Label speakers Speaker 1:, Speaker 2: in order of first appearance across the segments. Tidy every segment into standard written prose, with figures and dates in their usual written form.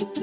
Speaker 1: Assalamualaikum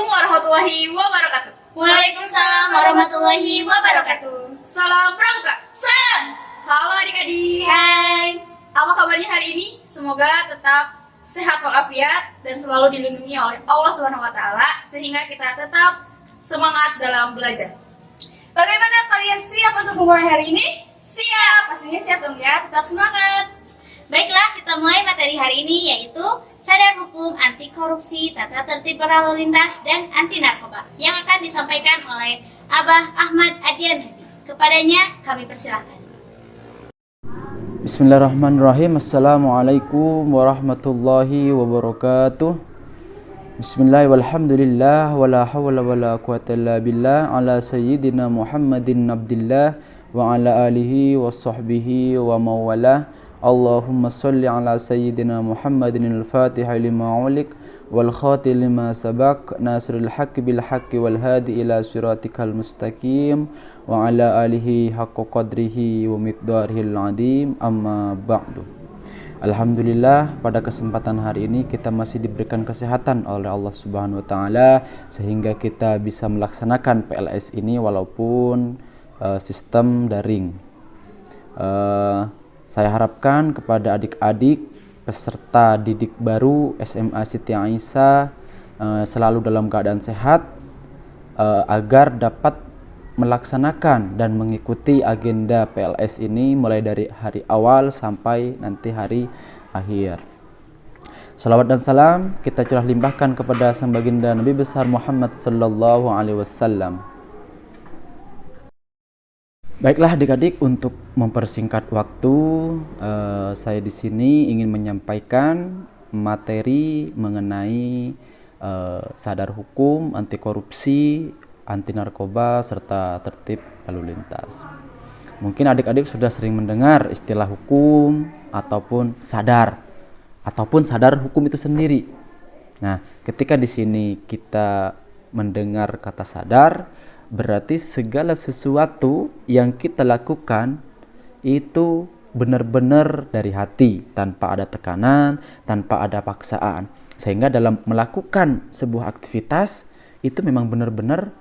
Speaker 1: warahmatullahi wabarakatuh.
Speaker 2: Waalaikumsalam warahmatullahi wabarakatuh.
Speaker 1: Salam pramuka.
Speaker 2: Salam.
Speaker 1: Halo adik-adik.
Speaker 2: Hai.
Speaker 1: Apa kabarnya hari ini? Semoga tetap sehat walafiat dan selalu dilindungi oleh Allah Subhanahu wa taala sehingga kita tetap semangat dalam belajar.
Speaker 2: Bagaimana kalian siap untuk memulai hari ini?
Speaker 1: Siap.
Speaker 2: Pastinya siap dong ya, tetap semangat. Baiklah, kita mulai materi hari ini yaitu sadar hukum, anti korupsi, tata tertib berlalu lintas, dan anti narkoba yang akan disampaikan oleh Abah Ahmad Adian Hadi. Kepadanya kami persilakan.
Speaker 3: Bismillahirrahmanirrahim. Assalamualaikum warahmatullahi wabarakatuh. Bismillah walhamdulillah wala hawla wala quwata illa billah ala sayyidina Muhammadin abdillah wa ala alihi wa sahbihi wa mawalah. Allahumma salli ala sayyidina Muhammadin al-fatihah lima ulik wal khatih lima sabak nasrul haqqi bil haqqi wal hadi ila siratikal mustaqim wa ala alihi haqqa qadrihi wa miqdarihil adim amma ba'du. Alhamdulillah, pada kesempatan hari ini kita masih diberikan kesehatan oleh Allah Subhanahu wa taala sehingga kita bisa melaksanakan PLS ini walaupun sistem daring. Saya harapkan kepada adik-adik peserta didik baru SMA Siti Aisyah selalu dalam keadaan sehat agar dapat melaksanakan dan mengikuti agenda PLS ini mulai dari hari awal sampai nanti hari akhir. Salawat dan salam kita curah limpahkan kepada sang baginda Nabi besar Muhammad sallallahu alaihi wasallam. Baiklah adik-adik, untuk mempersingkat waktu, saya di sini ingin menyampaikan materi mengenai sadar hukum, anti korupsi, anti narkoba, serta tertib lalu lintas. Mungkin adik-adik sudah sering mendengar istilah hukum ataupun sadar hukum itu sendiri. Nah, ketika di sini kita mendengar kata sadar, berarti segala sesuatu yang kita lakukan itu benar-benar dari hati, tanpa ada tekanan, tanpa ada paksaan. Sehingga dalam melakukan sebuah aktivitas itu memang benar-benar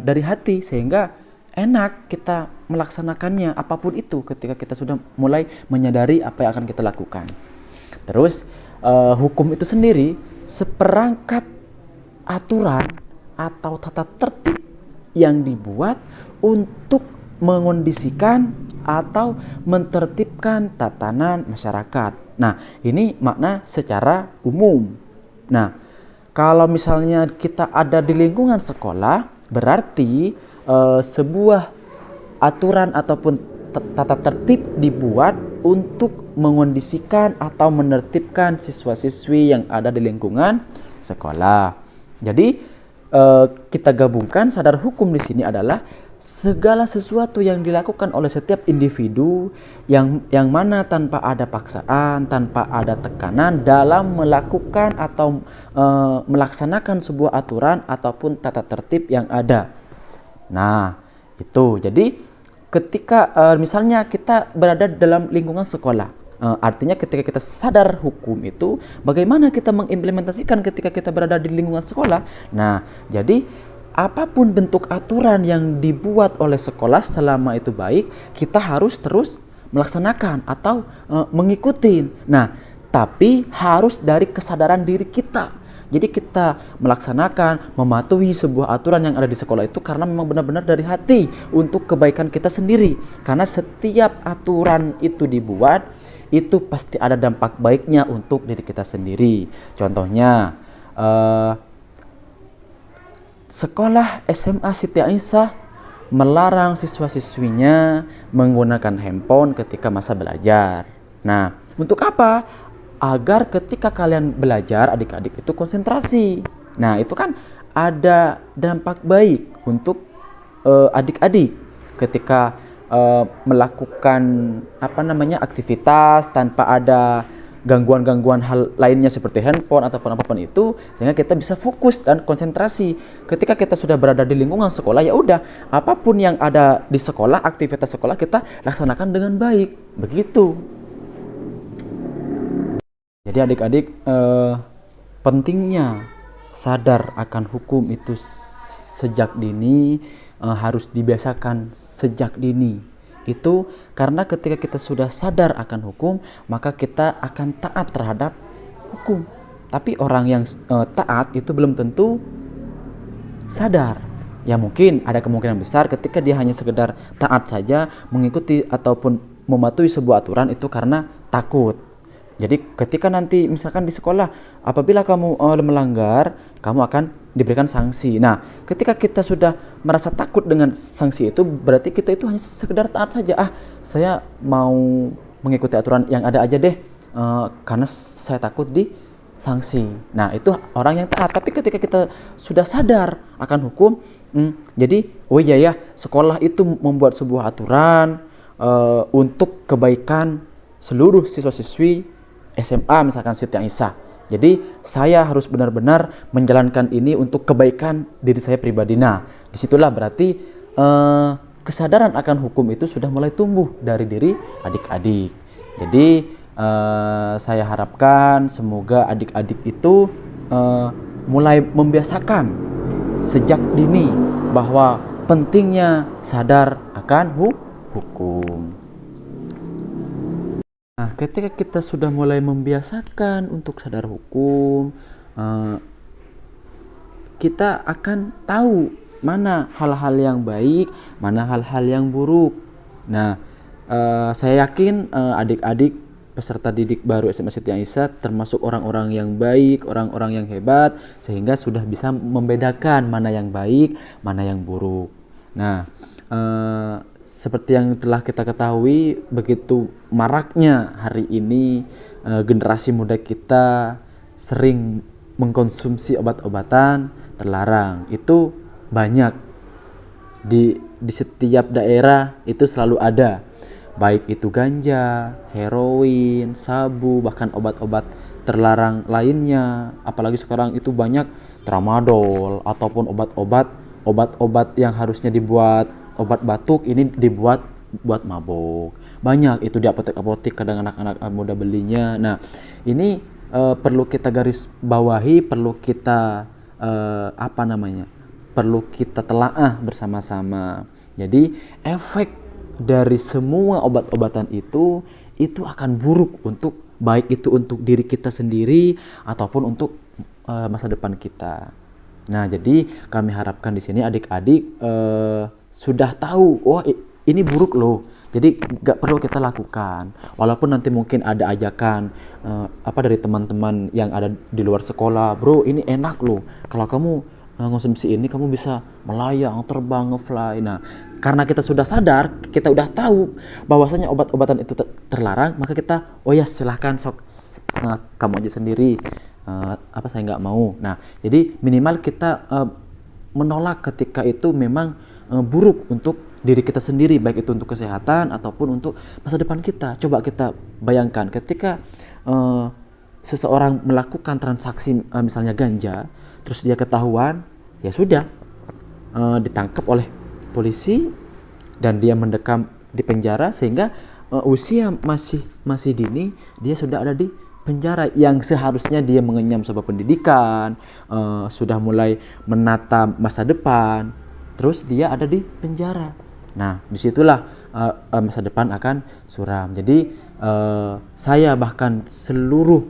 Speaker 3: dari hati, sehingga enak kita melaksanakannya apapun itu ketika kita sudah mulai menyadari apa yang akan kita lakukan. Terus hukum itu sendiri seperangkat aturan atau tata tertib yang dibuat untuk mengondisikan atau mentertibkan tatanan masyarakat. Nah, ini makna secara umum. Nah, kalau misalnya kita ada di lingkungan sekolah, berarti sebuah aturan ataupun tata tertib dibuat untuk mengondisikan atau menertibkan siswa-siswi yang ada di lingkungan sekolah. Jadi kita gabungkan sadar hukum di sini adalah segala sesuatu yang dilakukan oleh setiap individu yang mana tanpa ada paksaan, tanpa ada tekanan dalam melakukan atau melaksanakan sebuah aturan ataupun tata tertib yang ada. Nah, itu. Jadi ketika misalnya kita berada dalam lingkungan sekolah, artinya ketika kita sadar hukum itu, bagaimana kita mengimplementasikan ketika kita berada di lingkungan sekolah. Nah, jadi apapun bentuk aturan yang dibuat oleh sekolah selama itu baik, kita harus terus melaksanakan atau mengikuti. Nah, tapi harus dari kesadaran diri kita. Jadi kita melaksanakan, mematuhi sebuah aturan yang ada di sekolah itu karena memang benar-benar dari hati untuk kebaikan kita sendiri. Karena setiap aturan itu dibuat, itu pasti ada dampak baiknya untuk diri kita sendiri. Contohnya, sekolah SMA Siti Aisyah melarang siswa-siswinya menggunakan handphone ketika masa belajar. Nah, untuk apa? Agar ketika kalian belajar, adik-adik itu konsentrasi. Nah, itu kan ada dampak baik untuk adik-adik ketika melakukan aktivitas tanpa ada gangguan-gangguan hal lainnya seperti handphone ataupun apapun itu, sehingga kita bisa fokus dan konsentrasi. Ketika kita sudah berada di lingkungan sekolah, ya udah, apapun yang ada di sekolah, aktivitas sekolah kita laksanakan dengan baik. Begitu. Jadi adik-adik, pentingnya sadar akan hukum itu sejak dini, harus dibiasakan sejak dini. Itu karena ketika kita sudah sadar akan hukum, maka kita akan taat terhadap hukum. Tapi orang yang taat itu belum tentu sadar. Ya mungkin ada kemungkinan besar ketika dia hanya sekedar taat saja, mengikuti ataupun mematuhi sebuah aturan itu karena takut. Jadi ketika nanti misalkan di sekolah, apabila kamu melanggar, kamu akan diberikan sanksi. Nah, ketika kita sudah merasa takut dengan sanksi itu, berarti kita itu hanya sekedar taat saja. Saya mau mengikuti aturan yang ada aja deh, karena saya takut di sanksi. Nah, itu orang yang taat. Tapi ketika kita sudah sadar akan hukum, jadi oh iya ya, sekolah itu membuat sebuah aturan untuk kebaikan seluruh siswa-siswi SMA misalkan Siti Aisyah. Jadi saya harus benar-benar menjalankan ini untuk kebaikan diri saya pribadi. Nah, disitulah berarti kesadaran akan hukum itu sudah mulai tumbuh dari diri adik-adik. Jadi saya harapkan semoga adik-adik itu mulai membiasakan sejak dini bahwa pentingnya sadar akan hukum. Nah, ketika kita sudah mulai membiasakan untuk sadar hukum, kita akan tahu mana hal-hal yang baik, mana hal-hal yang buruk. Nah, saya yakin adik-adik peserta didik baru SMA Siti Aisyah termasuk orang-orang yang baik, orang-orang yang hebat, sehingga sudah bisa membedakan mana yang baik, mana yang buruk. Nah, seperti yang telah kita ketahui, begitu maraknya hari ini generasi muda kita sering mengkonsumsi obat-obatan terlarang. Itu banyak di setiap daerah, itu selalu ada, baik itu ganja, heroin, sabu, bahkan obat-obat terlarang lainnya. Apalagi sekarang itu banyak tramadol ataupun obat-obat yang harusnya dibuat obat batuk, ini dibuat buat mabuk. Banyak itu di apotek-apotek, kadang anak-anak muda belinya. Nah, ini perlu kita garis bawahi, perlu kita perlu kita telaah bersama-sama. Jadi efek dari semua obat-obatan itu akan buruk, untuk baik itu untuk diri kita sendiri ataupun untuk masa depan kita. Nah, jadi kami harapkan di sini adik-adik sudah tahu, oh ini buruk loh. Jadi gak perlu kita lakukan. Walaupun nanti mungkin ada ajakan dari teman-teman yang ada di luar sekolah, bro ini enak loh. Kalau kamu ngonsumsi ini, kamu bisa melayang, terbang, nge-fly. Nah, karena kita sudah sadar, kita udah tahu bahwasanya obat-obatan itu terlarang, maka kita, oh ya silahkan sok kamu aja sendiri. Saya nggak mau. Nah, jadi minimal kita menolak ketika itu memang buruk untuk diri kita sendiri, baik itu untuk kesehatan ataupun untuk masa depan kita. Coba kita bayangkan ketika seseorang melakukan transaksi misalnya ganja, terus dia ketahuan, ya sudah ditangkap oleh polisi dan dia mendekam di penjara, sehingga usia masih dini dia sudah ada di penjara, yang seharusnya dia mengenyam sebuah pendidikan, sudah mulai menata masa depan, terus dia ada di penjara. Nah, disitulah masa depan akan suram. Jadi saya bahkan seluruh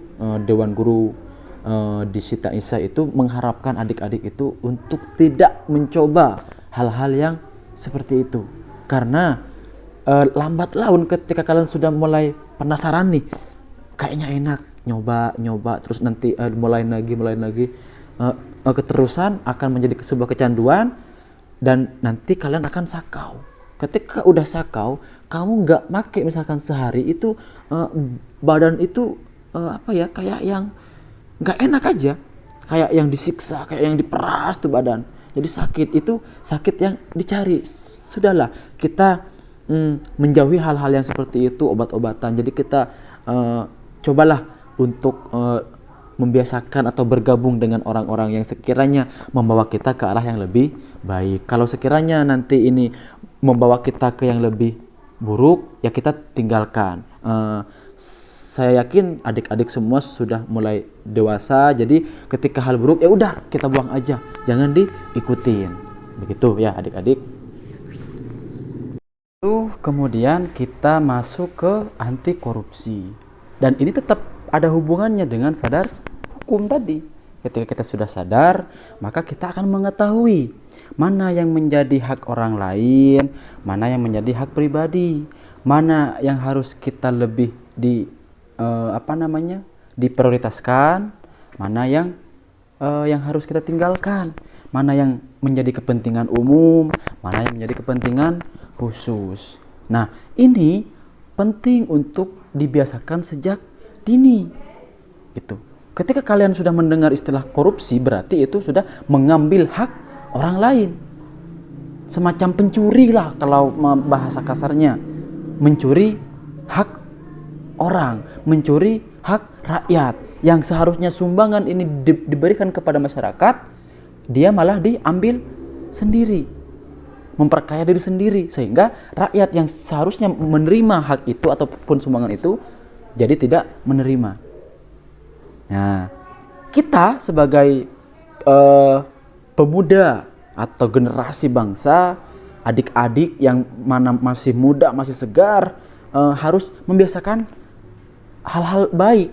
Speaker 3: Dewan Guru di Siti Aisyah itu mengharapkan adik-adik itu untuk tidak mencoba hal-hal yang seperti itu. Karena lambat laun ketika kalian sudah mulai penasaran nih, kayaknya enak, nyoba terus nanti mulai lagi keterusan akan menjadi sebuah kecanduan, dan nanti kalian akan sakau. Ketika udah sakau, kamu nggak pakai misalkan sehari itu, badan itu kayak yang nggak enak aja, kayak yang disiksa, kayak yang diperas tuh badan. Jadi sakit yang dicari. Sudahlah, kita menjauhi hal-hal yang seperti itu, obat-obatan. Jadi kita cobalah untuk membiasakan atau bergabung dengan orang-orang yang sekiranya membawa kita ke arah yang lebih baik. Kalau sekiranya nanti ini membawa kita ke yang lebih buruk, ya kita tinggalkan. Saya yakin adik-adik semua sudah mulai dewasa, jadi ketika hal buruk ya udah kita buang aja, jangan diikutin. Begitu ya adik-adik. Kemudian kita masuk ke anti korupsi. Dan ini tetap ada hubungannya dengan sadar hukum tadi. Ketika kita sudah sadar, maka kita akan mengetahui mana yang menjadi hak orang lain, mana yang menjadi hak pribadi, mana yang harus kita lebih diprioritaskan, mana yang harus kita tinggalkan, mana yang menjadi kepentingan umum, mana yang menjadi kepentingan khusus. Nah, ini penting untuk dibiasakan sejak dini. Itu. Ketika kalian sudah mendengar istilah korupsi, berarti itu sudah mengambil hak orang lain. Semacam pencuri lah kalau bahasa kasarnya. Mencuri hak orang, mencuri hak rakyat. Yang seharusnya sumbangan ini diberikan kepada masyarakat, dia malah diambil sendiri. Memperkaya diri sendiri, sehingga rakyat yang seharusnya menerima hak itu ataupun sumbangan itu jadi tidak menerima. Nah, kita sebagai pemuda atau generasi bangsa, adik-adik yang mana masih muda, masih segar, harus membiasakan hal-hal baik.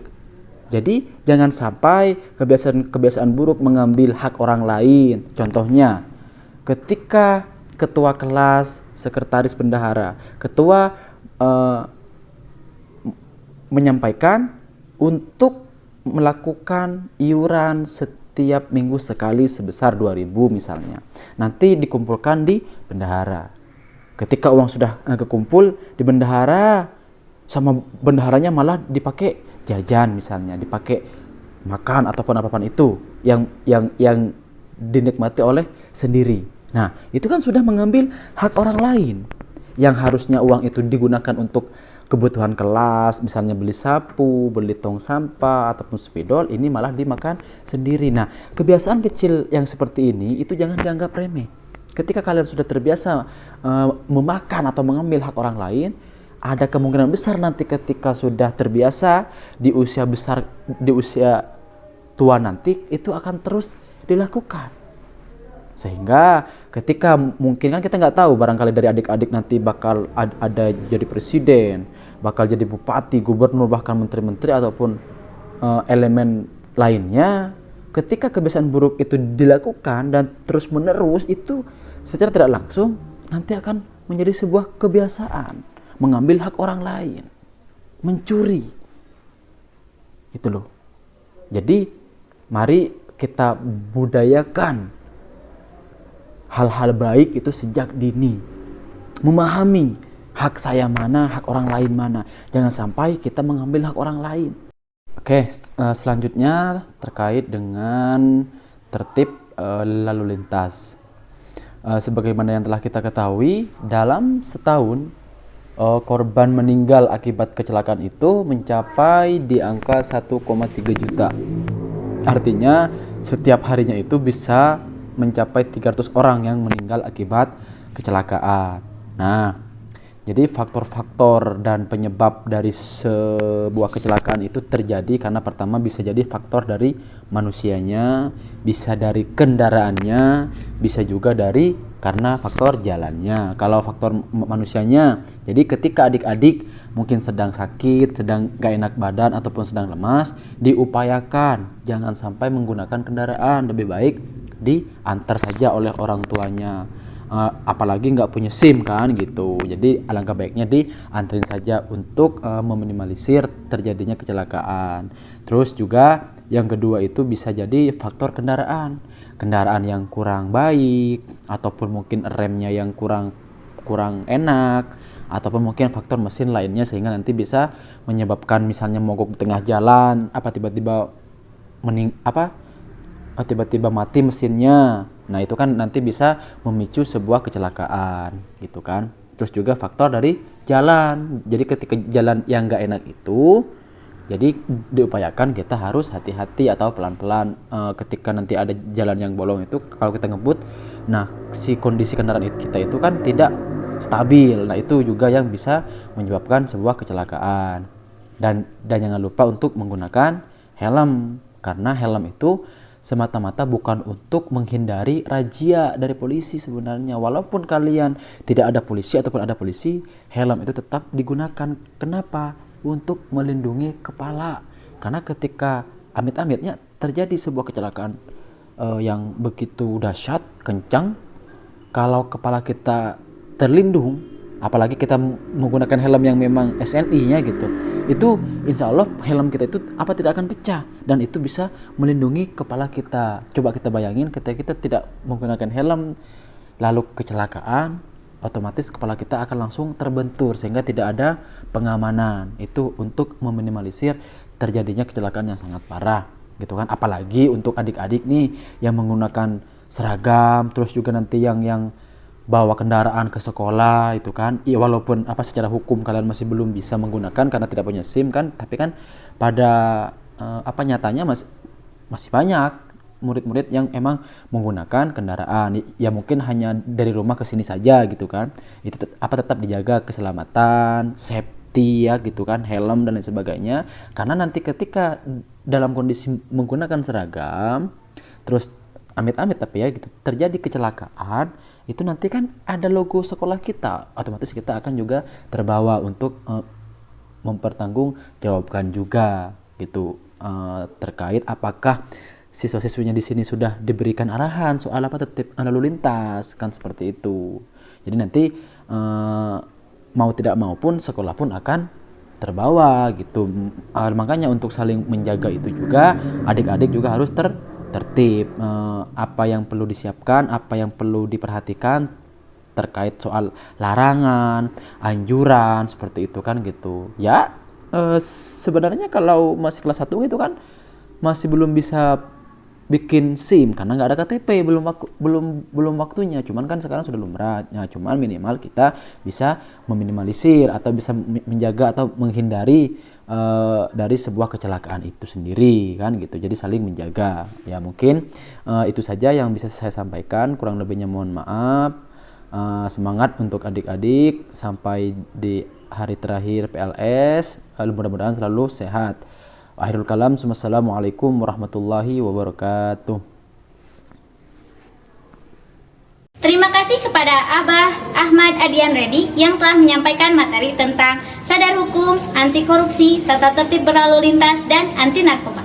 Speaker 3: Jadi jangan sampai kebiasaan buruk mengambil hak orang lain. Contohnya, ketika ketua kelas, sekretaris bendahara, ketua menyampaikan untuk melakukan iuran setiap minggu sekali sebesar 2.000 misalnya. Nanti dikumpulkan di bendahara. Ketika uang sudah kekumpul di bendahara, sama bendaharanya malah dipakai jajan misalnya, dipakai makan ataupun apapun itu yang dinikmati oleh sendiri. Nah, itu kan sudah mengambil hak orang lain. Yang harusnya uang itu digunakan untuk kebutuhan kelas, misalnya beli sapu, beli tong sampah, ataupun spidol, ini malah dimakan sendiri. Nah, kebiasaan kecil yang seperti ini, itu jangan dianggap remeh. Ketika kalian sudah terbiasa memakan atau mengambil hak orang lain, ada kemungkinan besar nanti ketika sudah terbiasa, di usia tua nanti, itu akan terus dilakukan. Sehingga ketika mungkin kan kita nggak tahu, barangkali dari adik-adik nanti bakal ada jadi presiden, bakal jadi bupati, gubernur, bahkan menteri-menteri ataupun elemen lainnya. Ketika kebiasaan buruk itu dilakukan dan terus menerus, itu secara tidak langsung nanti akan menjadi sebuah kebiasaan, mengambil hak orang lain, mencuri, gitu loh. Jadi mari kita budayakan hal-hal baik itu sejak dini. Memahami hak saya mana, hak orang lain mana. Jangan sampai kita mengambil hak orang lain. Oke, selanjutnya terkait dengan tertib lalu lintas. Sebagaimana yang telah kita ketahui, dalam setahun korban meninggal akibat kecelakaan itu mencapai di angka 1,3 juta. Artinya setiap harinya itu bisa mencapai 300 orang yang meninggal akibat kecelakaan. Nah, jadi faktor-faktor dan penyebab dari sebuah kecelakaan itu terjadi karena pertama bisa jadi faktor dari manusianya, bisa dari kendaraannya, bisa juga dari karena faktor jalannya. Kalau faktor manusianya, jadi ketika adik-adik mungkin sedang sakit, sedang gak enak badan ataupun sedang lemas, diupayakan jangan sampai menggunakan kendaraan, lebih baik diantar saja oleh orang tuanya. Apalagi nggak punya SIM kan gitu, jadi alangkah baiknya dianterin saja untuk meminimalisir terjadinya kecelakaan. Terus juga yang kedua itu bisa jadi faktor kendaraan yang kurang baik, ataupun mungkin remnya yang kurang enak, ataupun mungkin faktor mesin lainnya sehingga nanti bisa menyebabkan misalnya mogok di tengah jalan, tiba-tiba mati mesinnya. Nah, itu kan nanti bisa memicu sebuah kecelakaan gitu kan. Terus juga faktor dari jalan. Jadi ketika jalan yang nggak enak itu Jadi diupayakan kita harus hati-hati atau pelan-pelan ketika nanti ada jalan yang bolong itu kalau kita ngebut, nah si kondisi kendaraan kita itu kan tidak stabil. Nah itu juga yang bisa menyebabkan sebuah kecelakaan. Dan jangan lupa untuk menggunakan helm, karena helm itu semata-mata bukan untuk menghindari razia dari polisi sebenarnya. Walaupun kalian tidak ada polisi ataupun ada polisi, helm itu tetap digunakan. Kenapa? Untuk melindungi kepala. Karena ketika amit-amitnya terjadi sebuah kecelakaan yang begitu dahsyat, kencang, kalau kepala kita terlindung, apalagi kita menggunakan helm yang memang SNI-nya gitu, itu insya Allah helm kita itu tidak akan pecah, dan itu bisa melindungi kepala kita. Coba kita bayangin ketika kita tidak menggunakan helm lalu kecelakaan, otomatis kepala kita akan langsung terbentur sehingga tidak ada pengamanan. Itu untuk meminimalisir terjadinya kecelakaan yang sangat parah gitu kan. Apalagi untuk adik-adik nih yang menggunakan seragam, terus juga nanti yang bawa kendaraan ke sekolah itu kan. Ya, walaupun secara hukum kalian masih belum bisa menggunakan karena tidak punya SIM kan, tapi kan pada nyatanya masih banyak murid-murid yang emang menggunakan kendaraan, ya mungkin hanya dari rumah ke sini saja gitu kan. Itu tetap dijaga keselamatan, safety ya gitu kan, helm dan lain sebagainya. Karena nanti ketika dalam kondisi menggunakan seragam, terus amit-amit tapi ya gitu terjadi kecelakaan, itu nanti kan ada logo sekolah kita, otomatis kita akan juga terbawa untuk mempertanggungjawabkan juga gitu terkait apakah siswa-siswinya di sini sudah diberikan arahan soal tertib lalu lintas kan, seperti itu. Jadi nanti mau tidak mau pun sekolah pun akan terbawa gitu. Makanya untuk saling menjaga itu juga adik-adik juga harus tertib. Apa yang perlu disiapkan, apa yang perlu diperhatikan terkait soal larangan, anjuran seperti itu kan gitu. Ya sebenarnya kalau masih kelas 1 gitu kan masih belum bisa bikin SIM karena nggak ada KTP, belum waktunya. Cuman kan sekarang sudah lumrah. Nah, cuman minimal kita bisa meminimalisir atau bisa menjaga atau menghindari dari sebuah kecelakaan itu sendiri kan gitu. Jadi saling menjaga. Ya mungkin itu saja yang bisa saya sampaikan. Kurang lebihnya mohon maaf. Semangat untuk adik-adik sampai di hari terakhir PLS. Mudah-mudahan selalu sehat. Akhirul kalam, wassalamualaikum warahmatullahi wabarakatuh.
Speaker 2: Terima kasih kepada Abah Ahmad Adian Reddy yang telah menyampaikan materi tentang sadar hukum, anti korupsi, tata tertib berlalu lintas, dan anti narkoba.